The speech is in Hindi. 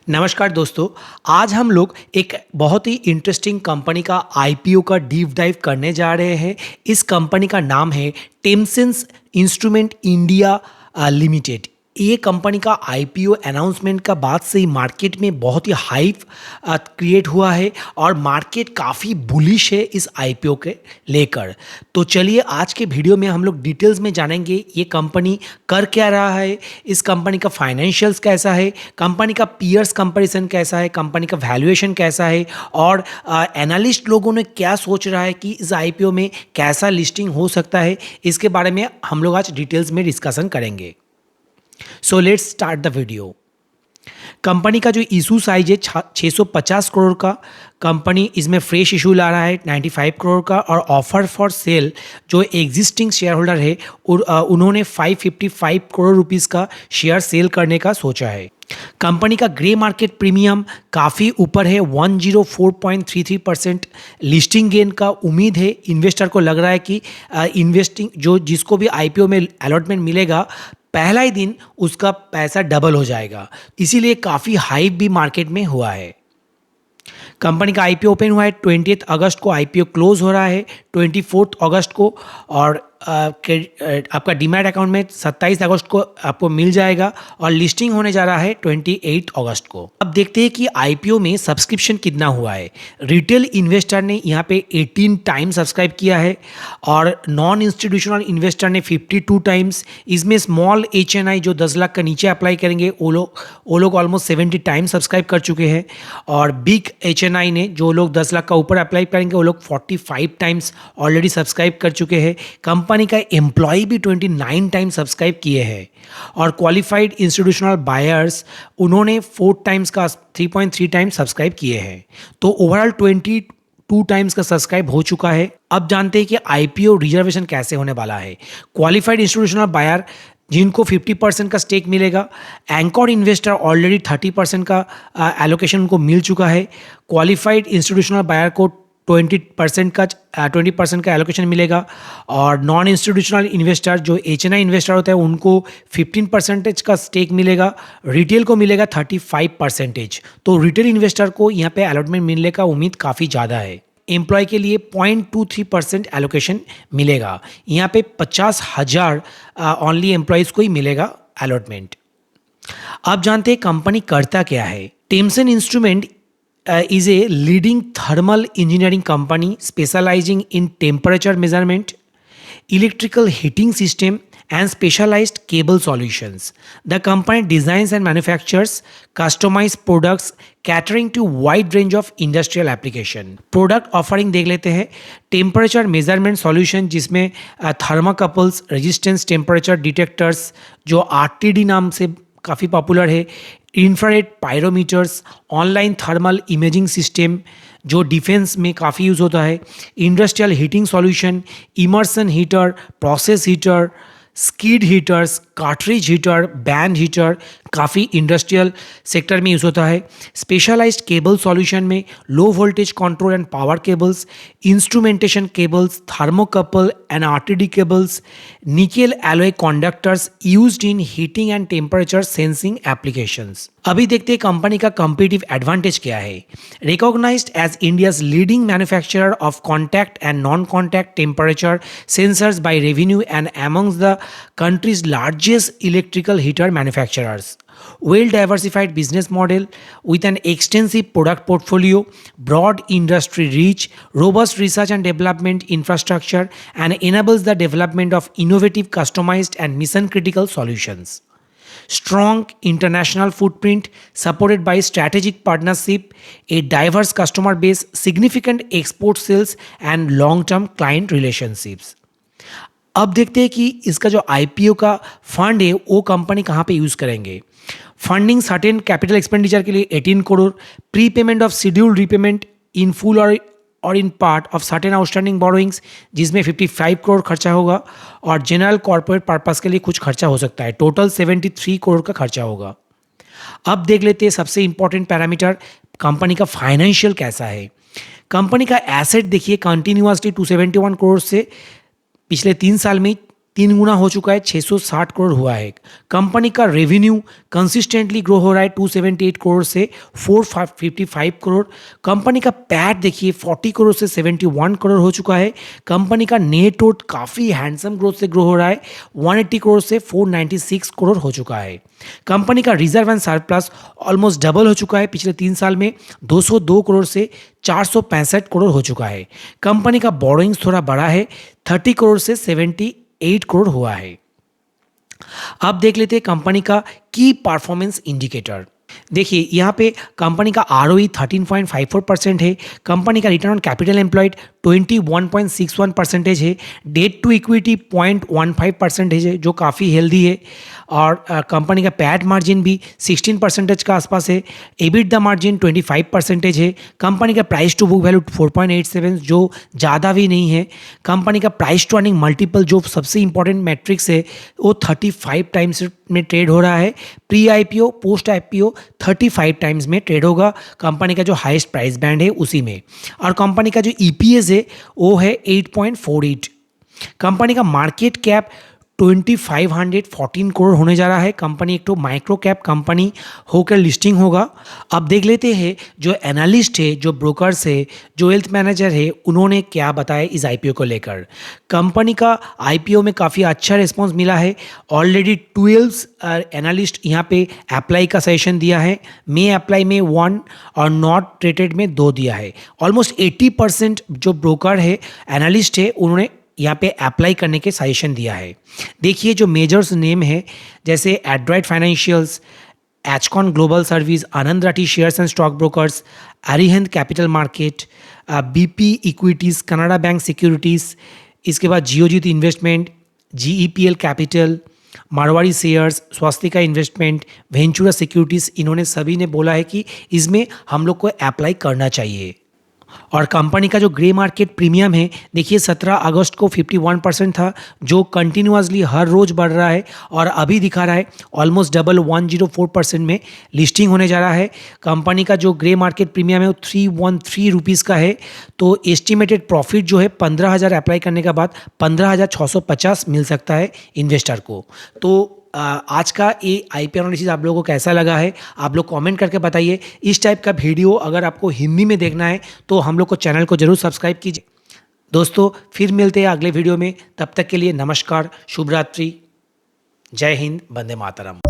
नमस्कार दोस्तों। आज हम लोग एक बहुत ही इंटरेस्टिंग कंपनी का आईपीओ का डीप डाइव करने जा रहे हैं। इस कंपनी का नाम है टेमसेंस इंस्ट्रूमेंट इंडिया लिमिटेड। ये कंपनी का आईपीओ अनाउंसमेंट का बाद से ही मार्केट में बहुत ही हाइप क्रिएट हुआ है और मार्केट काफ़ी बुलिश है इस आईपीओ के लेकर। तो चलिए आज के वीडियो में हम लोग डिटेल्स में जानेंगे ये कंपनी कर क्या रहा है, इस कंपनी का फाइनेंशियल्स कैसा है, कंपनी का पीयर्स कंपैरिजन कैसा है, कंपनी का वैल्यूएशन कैसा है और एनालिस्ट लोगों ने क्या सोच रहा है कि इस आईपीओ में कैसा लिस्टिंग हो सकता है। इसके बारे में हम लोग आज डिटेल्स में डिस्कशन करेंगे। So let's start the video. Company का जो इशू साइज है 650 करोड़ का, कंपनी इसमें फ्रेश इशू ला रहा है 95 करोड़ का और ऑफर फॉर सेल जो एग्जिस्टिंग शेयर होल्डर है उन्होंने 555 करोड़ रुपीस का शेयर सेल करने का सोचा है। कंपनी का ग्रे मार्केट प्रीमियम काफ़ी ऊपर है, 104.33% लिस्टिंग गेन का उम्मीद है। इन्वेस्टर को लग रहा है कि इन्वेस्टिंग जो जिसको भी आईपीओ में अलॉटमेंट मिलेगा पहला ही दिन उसका पैसा डबल हो जाएगा, इसीलिए काफ़ी हाइप भी मार्केट में हुआ है। कंपनी का आईपीओ ओपन हुआ है 20 अगस्त को, आईपीओ क्लोज हो रहा है 24 अगस्त को और आपका डीमैट अकाउंट में 27 अगस्त को आपको मिल जाएगा और लिस्टिंग होने जा रहा है 28 अगस्त को। अब देखते हैं कि आईपीओ में सब्सक्रिप्शन कितना हुआ है। रिटेल इन्वेस्टर ने यहाँ पे 18 टाइम सब्सक्राइब किया है और नॉन इंस्टीट्यूशनल इन्वेस्टर ने 52 टाइम्स। इसमें स्मॉल एचएनआई जो 10 लाख का नीचे अप्लाई करेंगे वो लोग ऑलमोस्ट 70 टाइम सब्सक्राइब कर चुके हैं और बिग एचएनआई ने जो लोग 10 लाख का ऊपर अप्लाई करेंगे वो लोग 45 टाइम्स ऑलरेडी सब्सक्राइब कर चुके हैं। कंपनी का एम्प्लॉय भी 29 टाइम सब्सक्राइब किए हैं और क्वालिफाइड इंस्टीट्यूशनल बायर्स उन्होंने 4 टाइम्स का 3.3 टाइम सब्सक्राइब किए हैं। तो ओवरऑल 22 टाइम्स का सब्सक्राइब हो चुका है। अब जानते हैं कि आईपीओ रिजर्वेशन कैसे होने वाला है। क्वालिफाइड इंस्टीट्यूशनल बायर जिनको 50% का स्टेक मिलेगा, एंकर इन्वेस्टर ऑलरेडी 30% का एलोकेशन उनको मिल चुका है। क्वालिफाइड इंस्टीट्यूशनल बायर को 20% का एलोकेशन मिलेगा और नॉन इंस्टीट्यूशनल इन्वेस्टर जो एचएनआई इन्वेस्टर होता है उनको 15% का स्टेक मिलेगा, रिटेल को मिलेगा 35%। तो रिटेल इन्वेस्टर को यहाँ पे अलॉटमेंट मिलने का उम्मीद काफ़ी ज़्यादा है। एम्प्लॉय के लिए 0.23% एलोकेशन मिलेगा। यहाँ पे 50,000 ओनली एम्प्लॉयज़ को ही मिलेगा अलॉटमेंट। अब जानते हैं कंपनी करता क्या है। टेमसेन instrument is a leading thermal engineering company specializing in temperature measurement, electrical heating system and specialized cable solutions. The company designs and manufactures customized products catering to wide range of industrial application. Product offering देख लेते हैं। टेम्परेचर मेजरमेंट सॉल्यूशन जिसमें थर्माकपल्स, रेजिस्टेंस टेम्परेचर डिटेक्टर्स जो आरटीडी नाम से काफ़ी पॉपुलर है, infrared pyrometers, online thermal imaging system जो डिफेंस में काफ़ी यूज़ होता है, industrial heating solution, immersion heater, process heater, skid heaters, cartridge heater, band heater काफ़ी इंडस्ट्रियल सेक्टर में यूज़ होता है। स्पेशलाइज्ड केबल सॉल्यूशन में low voltage control and power cables, instrumentation cables, thermocouple and RTD cables, nickel alloy conductors used in heating and temperature sensing applications. अभी देखते हैं कंपनी का कंपीटिटिव एडवांटेज क्या है। Recognised as India's leading manufacturer of contact and non contact temperature sensors by revenue and amongst the country's largest electrical heater manufacturers. Well diversified business model with an extensive product portfolio, broad industry reach, robust research and development infrastructure, and enables the development of innovative, customized, and mission critical solutions. Strong international footprint supported by strategic partnership, a diverse customer base, significant export sales, and long-term client relationships. अब देखते हैं कि इसका जो आईपीओ का फंड है वो कंपनी कहाँ पे यूज़ करेंगे। फंडिंग सर्टेन कैपिटल एक्सपेंडिचर के लिए 18 crore, prepayment of scheduled repayment in full और in part of certain outstanding borrowings जिसमें 55 करोड़ खर्चा होगा और जनरल कॉर्पोरेट पर्पस के लिए कुछ खर्चा हो सकता है। टोटल 73 करोड़ का खर्चा होगा। अब देख लेते हैं सबसे इंपॉर्टेंट पैरामीटर, कंपनी का फाइनेंशियल कैसा है। कंपनी का एसेट देखिए कंटिन्यूसली 271 करोड़ से पिछले 3 साल में 3 गुना हो चुका है, 660 करोड़ हुआ है। कंपनी का रेवेन्यू कंसिस्टेंटली ग्रो हो रहा है 278 करोड़ से 455 करोड़। कंपनी का पैट देखिए 40 करोड़ से 71 करोड़ हो चुका है। कंपनी का नेट वर्थ काफ़ी हैंडसम ग्रोथ से ग्रो हो रहा है, 180 करोड़ से 496 करोड़ हो चुका है। कंपनी का reserve and surplus almost double हो चुका है पिछले 3 साल में, 202 करोड़ से 465 करोड़ हो चुका है। कंपनी का बोरोइंग्स थोड़ा बड़ा है, 30 करोड़ से 78 करोड़ हुआ है। अब देख लेते हैं कंपनी का की परफॉर्मेंस इंडिकेटर। देखिए यहाँ पे कंपनी का ROE 13.54% है। कंपनी का रिटर्न ऑन कैपिटल एम्प्लॉयड 21.61% है। डेट टू इक्विटी 0.15% है, जो काफ़ी हेल्दी है। और कंपनी का पैट मार्जिन भी 16% का आसपास है। EBITDA मार्जिन 25% है। कंपनी का प्राइस टू बुक वैल्यू 4.87, जो ज़्यादा भी नहीं है। कंपनी का प्राइस टू अर्निंग मल्टीपल, जो सबसे इंपॉर्टेंट मैट्रिक्स है, वो 35 टाइम्स में ट्रेड हो रहा है। Pre IPO post IPO 35 times में ट्रेड होगा। कंपनी का जो हाईएस्ट प्राइस बैंड है उसी में। और कंपनी का जो EPS है वो है 8.48। कंपनी का मार्केट कैप 2514 करोड़ होने जा रहा है। कंपनी एक तो माइक्रो कैप कंपनी होकर लिस्टिंग होगा। अब देख लेते हैं जो एनालिस्ट है, जो ब्रोकर्स है, जो वेल्थ मैनेजर है, उन्होंने क्या बताया इस IPO को लेकर। कंपनी का IPO में काफ़ी अच्छा रिस्पांस मिला है। ऑलरेडी 12 एनालिस्ट यहाँ पे अप्लाई का सजेशन दिया है। मे अप्लाई में 1 और नॉट रेटेड में 2 दिया है। ऑलमोस्ट 80% जो ब्रोकर है, एनालिस्ट है, उन्होंने यहाँ पे अप्लाई करने के सजेशन दिया है। देखिए जो मेजर्स नेम है, जैसे एड्राइट फाइनेंशियल्स, एचकॉन global service, Anand Rathi shares and stock brokers, Arihant capital market, BP equities, Canada bank securities, इसके बाद Geojit investment, GEPL capital, Marwadi shares, Swastika investment, Ventura securities, इन्होंने सभी ने बोला है कि इसमें हम लोग को अप्लाई करना चाहिए। और कंपनी का जो ग्रे मार्केट प्रीमियम है, देखिए 17 अगस्त को 51% था, जो कंटिन्यूसली हर रोज़ बढ़ रहा है और अभी दिखा रहा है ऑलमोस्ट डबल 104% में लिस्टिंग होने जा रहा है। कंपनी का जो ग्रे मार्केट प्रीमियम है वो 313 रुपीज़ का है। तो एस्टिमेटेड प्रॉफिट जो है 15,000 अप्लाई करने के बाद 15,650 मिल सकता है इन्वेस्टर को। तो आज का ये IPO एनालिसिस आप लोगों को कैसा लगा है, आप लोग कमेंट करके बताइए। इस टाइप का वीडियो अगर आपको हिंदी में देखना है तो हम लोग को चैनल को जरूर सब्सक्राइब कीजिए। दोस्तों फिर मिलते हैं अगले वीडियो में, तब तक के लिए नमस्कार, शुभ रात्रि, जय हिंद, वंदे मातरम।